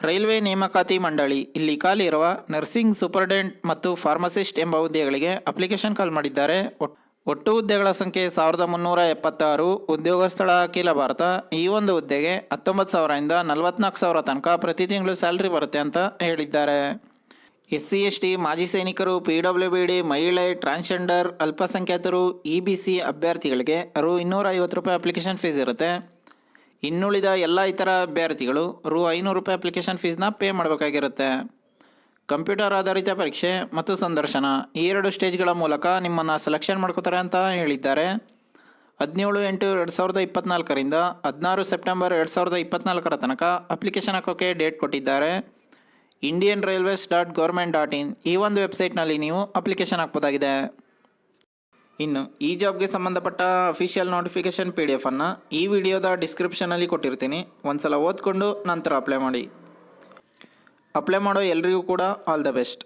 Railway ನೇಮಕಾತಿ ಮಂಡಳಿ ಇಲ್ಲಿ ಖಾಲಿ ಇರುವ ನರ್ಸಿಂಗ್ ಸೂಪರ್ಡೆಂಟ್ ಮತ್ತು ಫಾರ್ಮಸಿಸ್ಟ್ ಎಂಬ ಹುದ್ದೆಗಳಿಗೆ ಅಪ್ಲಿಕೇಶನ್ ಕಾಲ್ ಮಾಡಿದ್ದಾರೆ. ಒಟ್ಟು ಹುದ್ದೆಗಳ ಸಂಖ್ಯೆ 1376. ಉದ್ಯೋಗ ಸ್ಥಳ ಅಖಿಲ ಭಾರತ. ಈ ಒಂದು ಹುದ್ದೆಗೆ 19,000 ಇಂದ 44,000 ತನಕ ಪ್ರತಿ ತಿಂಗಳು ಸ್ಯಾಲ್ರಿ ಬರುತ್ತೆ ಅಂತ ಹೇಳಿದ್ದಾರೆ. SC/ST, ಮಾಜಿ ಸೈನಿಕರು, PWBD, ಮಹಿಳೆ, ಟ್ರಾನ್ಸ್ಜೆಂಡರ್, ಅಲ್ಪಸಂಖ್ಯಾತರು, EBC ಅಭ್ಯರ್ಥಿಗಳಿಗೆ ₹250 ಅಪ್ಲಿಕೇಶನ್ ಫೀಸ್ ಇರುತ್ತೆ. ಇನ್ನುಳಿದ ಎಲ್ಲ ಇತರ ಅಭ್ಯರ್ಥಿಗಳು ₹500 ಅಪ್ಲಿಕೇಶನ್ ಫೀಸ್ನ ಪೇ ಮಾಡಬೇಕಾಗಿರುತ್ತೆ. ಕಂಪ್ಯೂಟರ್ ಆಧಾರಿತ ಪರೀಕ್ಷೆ ಮತ್ತು ಸಂದರ್ಶನ ಈ 2 ಸ್ಟೇಜ್ಗಳ ಮೂಲಕ ನಿಮ್ಮನ್ನು ಸೆಲೆಕ್ಷನ್ ಮಾಡ್ಕೋತಾರೆ ಅಂತ ಹೇಳಿದ್ದಾರೆ. 17/8/2024 16 ಸೆಪ್ಟೆಂಬರ್ 2024 ತನಕ ಅಪ್ಲಿಕೇಶನ್ ಹಾಕೋಕ್ಕೆ ಡೇಟ್ ಕೊಟ್ಟಿದ್ದಾರೆ. indianrailways.government.in ಈ ಒಂದು ವೆಬ್ಸೈಟ್ನಲ್ಲಿ ನೀವು ಅಪ್ಲಿಕೇಶನ್ ಹಾಕ್ಬೋದಾಗಿದೆ. ಇನ್ನು ಈ ಜಾಬ್ಗೆ ಸಂಬಂಧಪಟ್ಟ ಅಫಿಷಿಯಲ್ ನೋಟಿಫಿಕೇಶನ್ PDF ಅನ್ನು ಈ ವಿಡಿಯೋದ ಡಿಸ್ಕ್ರಿಪ್ಷನಲ್ಲಿ ಕೊಟ್ಟಿರ್ತೀನಿ. ಒಂದ್ಸಲ ಓದ್ಕೊಂಡು ನಂತರ ಅಪ್ಲೈ ಮಾಡಿ. ಅಪ್ಲೈ ಮಾಡೋ ಎಲ್ರಿಗೂ ಕೂಡ ಆಲ್ ದ ಬೆಸ್ಟ್.